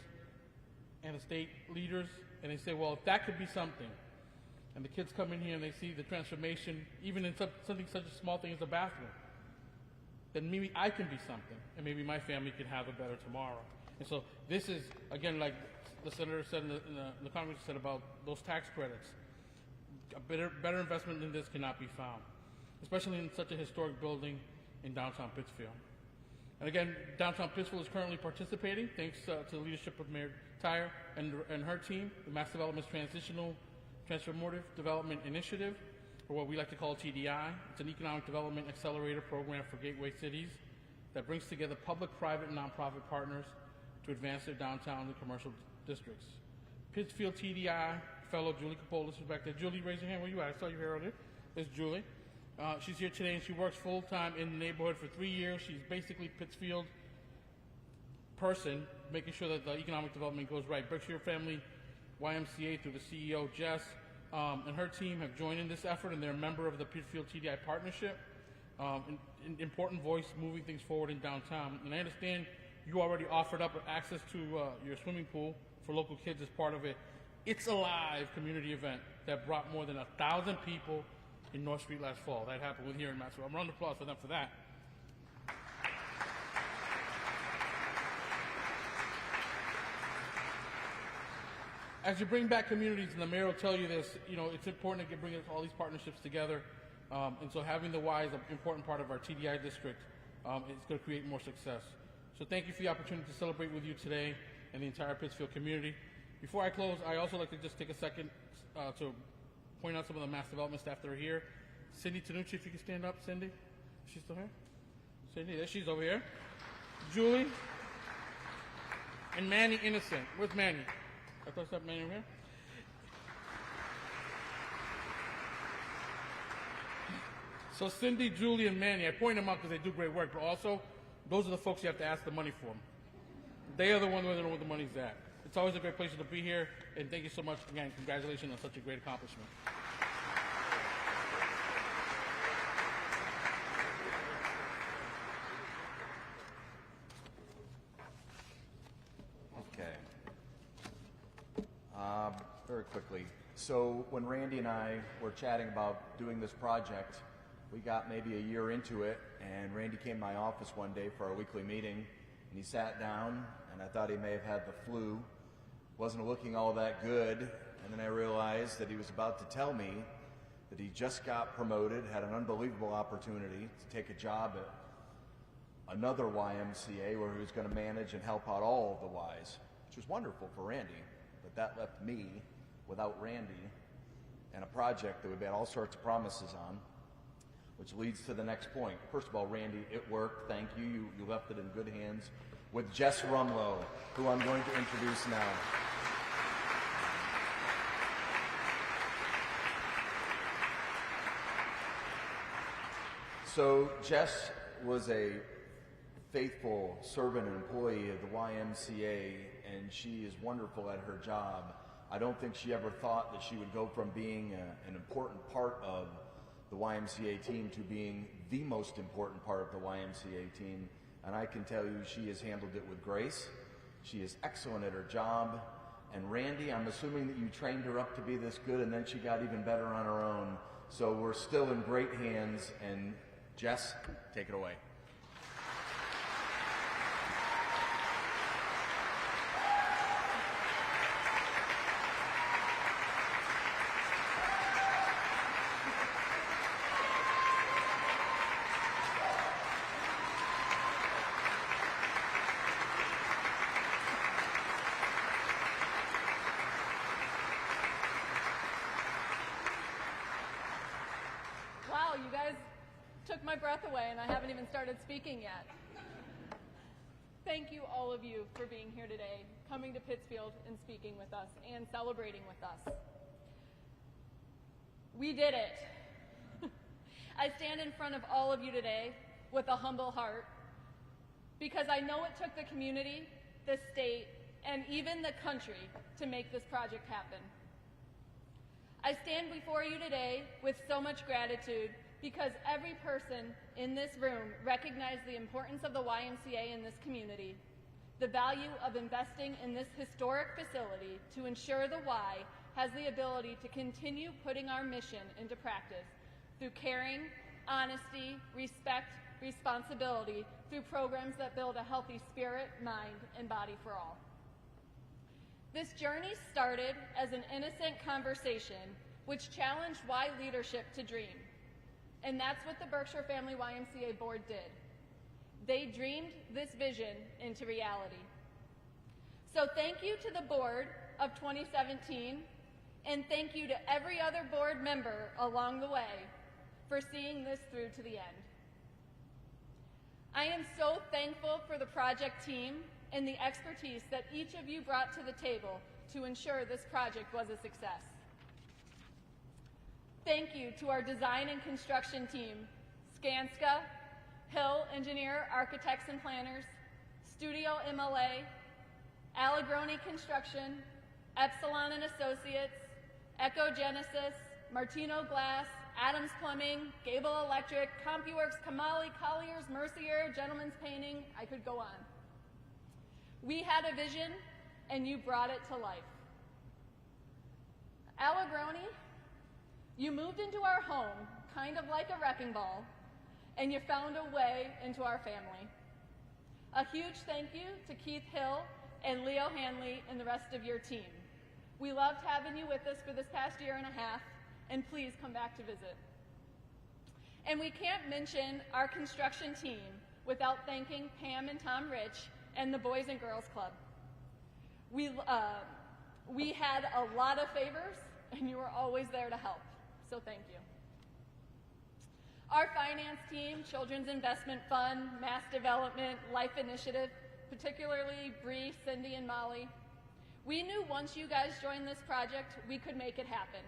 and the state leaders, and they say, well, if that could be something, and the kids come in here and they see the transformation, even in something such a small thing as a bathroom, then maybe I can be something, and maybe my family can have a better tomorrow. And so this is, again, like the senator said in the Congress said about those tax credits, a better investment than this cannot be found, especially in such a historic building in downtown Pittsfield. And again, downtown Pittsfield is currently participating thanks to the leadership of Mayor Tyre and her team, the Mass Development's Transformative Development Initiative, or what we like to call TDI. It's an economic development accelerator program for gateway cities that brings together public, private, and nonprofit partners to advance their downtown and commercial districts. Pittsfield TDI fellow Julie Capolis is back there. Julie, raise your hand. Where you at? I saw you here earlier. There's Julie. She's here today, and she works full-time in the neighborhood for 3 years. She's basically Pittsfield person, making sure that the economic development goes right. Berkshire Family YMCA, through the CEO, Jess, and her team have joined in this effort, and they're a member of the Pittsfield TDI partnership, an important voice moving things forward in downtown. And I understand you already offered up access to your swimming pool for local kids as part of it. It's a live community event that brought more than 1,000 people in North Street last fall. That happened with here in Maxwell. A round of applause for them for that. As you bring back communities, and the mayor will tell you this, it's important to bring all these partnerships together. And so having the Y is an important part of our TDI district. It's going to create more success. So thank you for the opportunity to celebrate with you today and the entire Pittsfield community. Before I close, I also like to just take a second to point out some of the Mass Development staff that are here. Cindy Tanucci, if you can stand up. Cindy, is she still here? Cindy, there she's over here. Julie, and Manny Innocent. Where's Manny? I thought I saw Manny over here. So Cindy, Julie, and Manny, I point them out because they do great work, but also those are the folks you have to ask the money for. They are the ones who know where the money's at. It's always a great pleasure to be here, and thank you so much again. Congratulations on such a great accomplishment. Okay. Very quickly. So when Randy and I were chatting about doing this project, we got maybe a year into it, and Randy came to my office one day for our weekly meeting, and he sat down, and I thought he may have had the flu. Wasn't looking all that good, and then I realized that he was about to tell me that he just got promoted, had an unbelievable opportunity to take a job at another YMCA where he was going to manage and help out all of the Ys, which was wonderful for Randy. But that left me without Randy and a project that we've had all sorts of promises on, which leads to the next point. First of all, Randy, it worked. Thank you. You left it in good hands with Jess Rumlow, who I'm going to introduce now. So Jess was a faithful servant and employee of the YMCA, and she is wonderful at her job. I don't think she ever thought that she would go from being an important part of the YMCA team to being the most important part of the YMCA team. And I can tell you she has handled it with grace. She is excellent at her job. And Randy, I'm assuming that you trained her up to be this good, and then she got even better on her own. So we're still in great hands. And Jess, take it away. Wow, you guys took my breath away and I haven't even started speaking yet. Thank you, all of you, for being here today, coming to Pittsfield and speaking with us and celebrating with us. We did it. I stand in front of all of you today with a humble heart because I know it took the community, the state, and even the country to make this project happen. I stand before you today with so much gratitude because every person in this room recognized the importance of the YMCA in this community, the value of investing in this historic facility to ensure the Y has the ability to continue putting our mission into practice through caring, honesty, respect, responsibility, through programs that build a healthy spirit, mind, and body for all. This journey started as an innocent conversation which challenged Y leadership to dream. And that's what the Berkshire Family YMCA board did. They dreamed this vision into reality. So thank you to the board of 2017, and thank you to every other board member along the way for seeing this through to the end. I am so thankful for the project team and the expertise that each of you brought to the table to ensure this project was a success. Thank you to our design and construction team, Skanska, Hill Engineer, Architects and Planners, Studio MLA, Allegroni Construction, Epsilon and Associates, Ecogenesis, Martino Glass, Adams Plumbing, Gable Electric, CompuWorks, Kamali, Colliers, Mercier, Gentleman's Painting, I could go on. We had a vision, and you brought it to life. Allegroni, you moved into our home, kind of like a wrecking ball, and you found a way into our family. A huge thank you to Keith Hill and Leo Hanley and the rest of your team. We loved having you with us for this past year and a half, and please come back to visit. And we can't mention our construction team without thanking Pam and Tom Rich and the Boys and Girls Club. We had a lot of favors, and you were always there to help, so thank you. Our finance team, Children's Investment Fund, Mass Development, Life Initiative, particularly Bree, Cindy, and Molly, we knew once you guys joined this project, we could make it happen.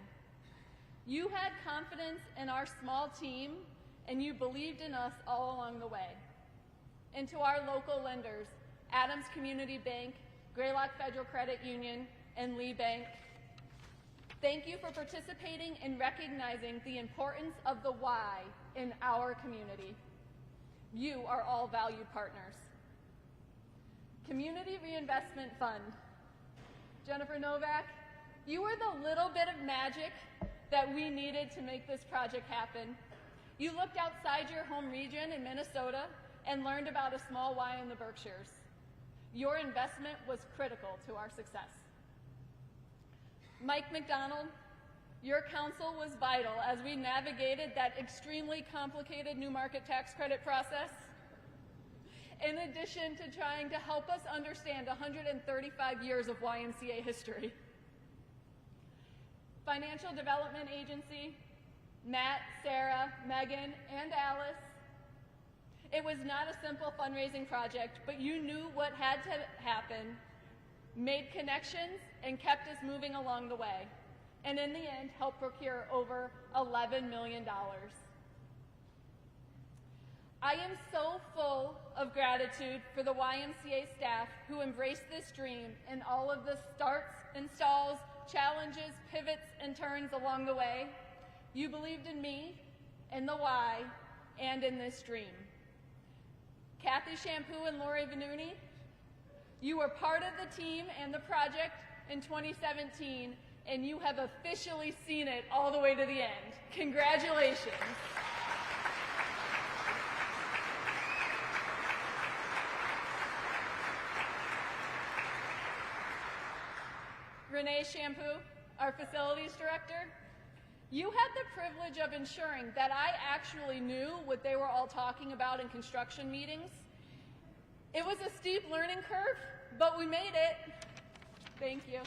You had confidence in our small team, and you believed in us all along the way. And to our local lenders, Adams Community Bank, Greylock Federal Credit Union, and Lee Bank, thank you for participating and recognizing the importance of the Y in our community. You are all valued partners. Community Reinvestment Fund. Jennifer Novak, you were the little bit of magic that we needed to make this project happen. You looked outside your home region in Minnesota and learned about a small Y in the Berkshires. Your investment was critical to our success. Mike McDonald, your counsel was vital as we navigated that extremely complicated new market tax credit process. In addition to trying to help us understand 135 years of YMCA history. Financial Development Agency, Matt, Sarah, Megan, and Alice. It was not a simple fundraising project, but you knew what had to happen, made connections, and kept us moving along the way, and in the end helped procure over $11 million. I am so full of gratitude for the YMCA staff who embraced this dream and all of the starts and stalls, challenges, pivots, and turns along the way. You believed in me, in the why, and in this dream. Kathy Shampoo and Lori Vanuni, you were part of the team and the project in 2017, and you have officially seen it all the way to the end. Congratulations. Renee Shampoo, our facilities director, you had the privilege of ensuring that I actually knew what they were all talking about in construction meetings. It was a steep learning curve, but we made it. Thank you.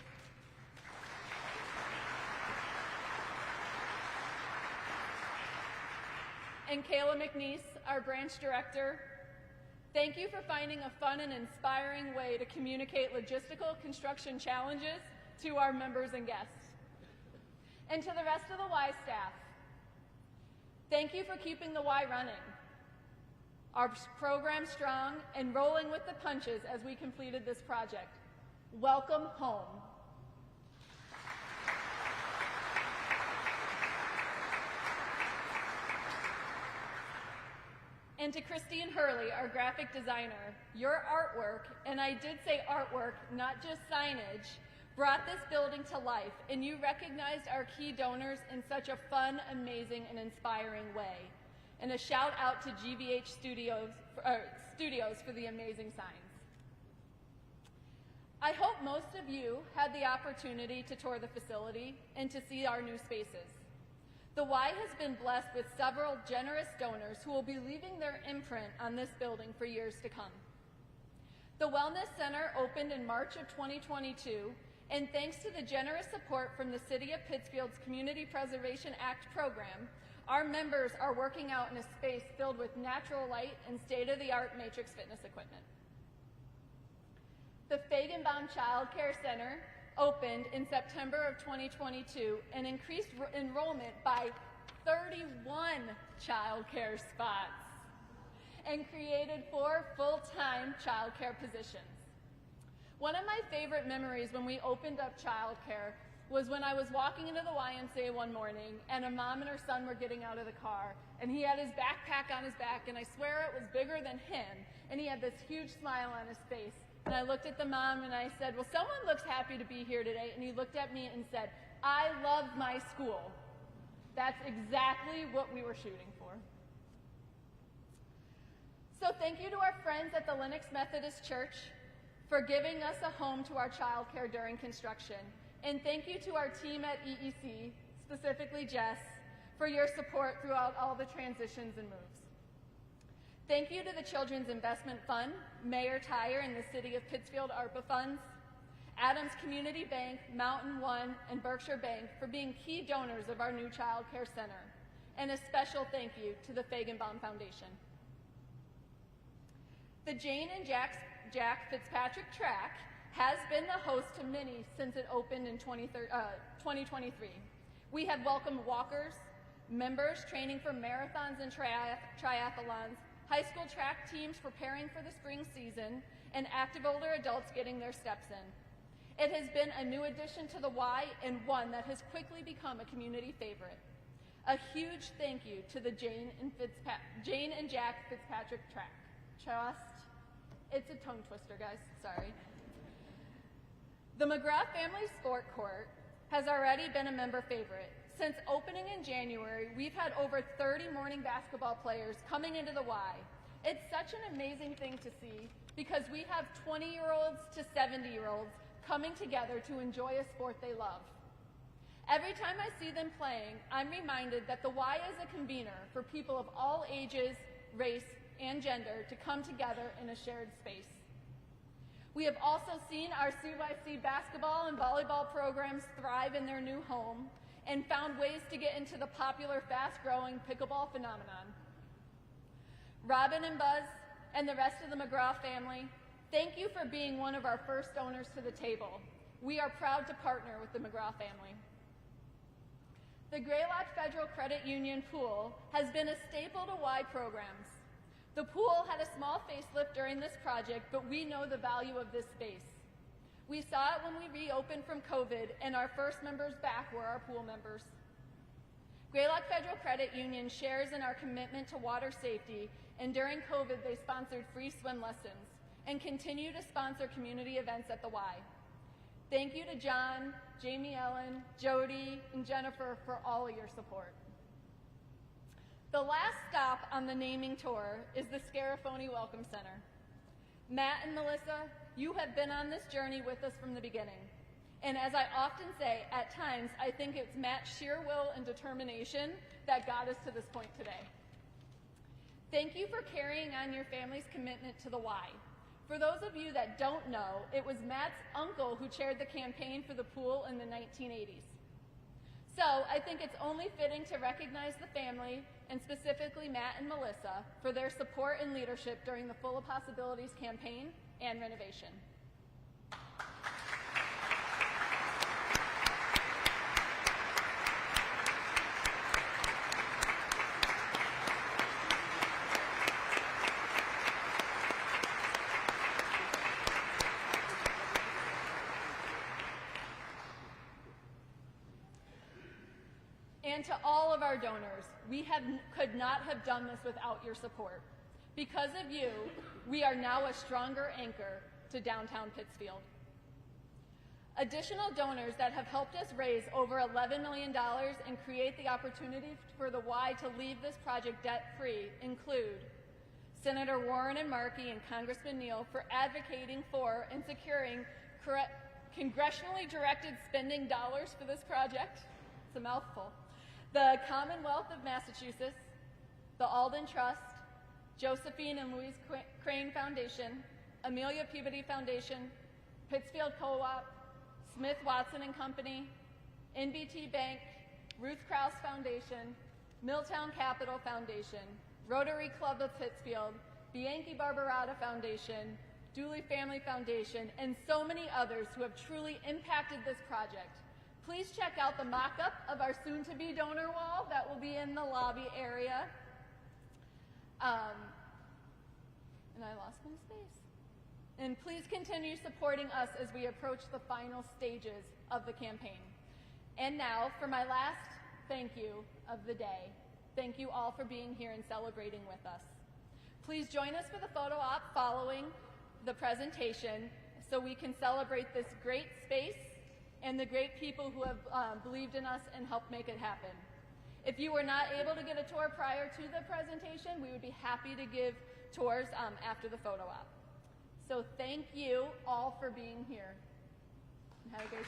And Kayla McNeese, our branch director, thank you for finding a fun and inspiring way to communicate logistical construction challenges to our members and guests. And to the rest of the Y staff, thank you for keeping the Y running, our program strong, and rolling with the punches as we completed this project. Welcome home. And to Christine Hurley, our graphic designer, your artwork, and I did say artwork, not just signage, brought this building to life, and you recognized our key donors in such a fun, amazing, and inspiring way. And a shout out to GVH Studios for the amazing signs. I hope most of you had the opportunity to tour the facility and to see our new spaces. The Y has been blessed with several generous donors who will be leaving their imprint on this building for years to come. The Wellness Center opened in March of 2022, and thanks to the generous support from the City of Pittsfield's Community Preservation Act program, our members are working out in a space filled with natural light and state-of-the-art matrix fitness equipment. The Feigenbaum Child Care Center opened in September of 2022 and increased enrollment by 31 child care spots and created 4 full-time child care positions. One of my favorite memories when we opened up childcare was when I was walking into the YMCA one morning and a mom and her son were getting out of the car, and he had his backpack on his back, and I swear it was bigger than him, and he had this huge smile on his face. And I looked at the mom and I said, well, someone looks happy to be here today, and he looked at me and said, I love my school. That's exactly what we were shooting for. So thank you to our friends at the Lennox Methodist Church for giving us a home to our childcare during construction. And thank you to our team at EEC, specifically Jess, for your support throughout all the transitions and moves. Thank you to the Children's Investment Fund, Mayor Tyre and the City of Pittsfield ARPA funds, Adams Community Bank, Mountain One, and Berkshire Bank for being key donors of our new Child Care Center. And a special thank you to the Feigenbaum Foundation. The Jane and Jack Fitzpatrick Track has been the host to many since it opened in 2023. We have welcomed walkers, members training for marathons and triathlons, high school track teams preparing for the spring season, and active older adults getting their steps in. It has been a new addition to the Y and one that has quickly become a community favorite. A huge thank you to the Jane and Jack Fitzpatrick Track Trust. It's a tongue twister, guys, sorry. The McGrath Family Sport Court has already been a member favorite. Since opening in January, we've had over 30 morning basketball players coming into the Y. It's such an amazing thing to see because we have 20-year-olds to 70-year-olds coming together to enjoy a sport they love. Every time I see them playing, I'm reminded that the Y is a convener for people of all ages, race, and gender to come together in a shared space. We have also seen our CYC basketball and volleyball programs thrive in their new home, and found ways to get into the popular, fast-growing pickleball phenomenon. Robin and Buzz and the rest of the McGraw family, thank you for being one of our first donors to the table. We are proud to partner with the McGraw family. The Greylock Federal Credit Union pool has been a staple to Y programs. The pool had a small facelift during this project, but we know the value of this space. We saw it when we reopened from COVID, and our first members back were our pool members. Greylock Federal Credit Union shares in our commitment to water safety, and during COVID, they sponsored free swim lessons and continue to sponsor community events at the Y. Thank you to John, Jamie Ellen, Jody, and Jennifer for all of your support. The last stop on the naming tour is the Scarafoni Welcome Center. Matt and Melissa, you have been on this journey with us from the beginning. And as I often say, at times, I think it's Matt's sheer will and determination that got us to this point today. Thank you for carrying on your family's commitment to the Y. For those of you that don't know, it was Matt's uncle who chaired the campaign for the pool in the 1980s. So I think it's only fitting to recognize the family, and specifically Matt and Melissa, for their support and leadership during the Full of Possibilities campaign and renovation. And to all of our donors, we could not have done this without your support. Because of you, we are now a stronger anchor to downtown Pittsfield. Additional donors that have helped us raise over $11 million and create the opportunity for the Y to leave this project debt-free include Senator Warren and Markey and Congressman Neal for advocating for and securing congressionally directed spending dollars for this project. It's a mouthful. The Commonwealth of Massachusetts, the Alden Trust, Josephine and Louise Crane Foundation, Amelia Peabody Foundation, Pittsfield Co-op, Smith Watson and Company, NBT Bank, Ruth Krause Foundation, Milltown Capital Foundation, Rotary Club of Pittsfield, Bianchi Barbarata Foundation, Dooley Family Foundation, and so many others who have truly impacted this project. Please check out the mock-up of our soon-to-be donor wall that will be in the lobby area. And I lost my space. And please continue supporting us as we approach the final stages of the campaign. And now, for my last thank you of the day. Thank you all for being here and celebrating with us. Please join us for the photo op following the presentation so we can celebrate this great space and the great people who have believed in us and helped make it happen. If you were not able to get a tour prior to the presentation, we would be happy to give tours after the photo op. So thank you all for being here. And have a great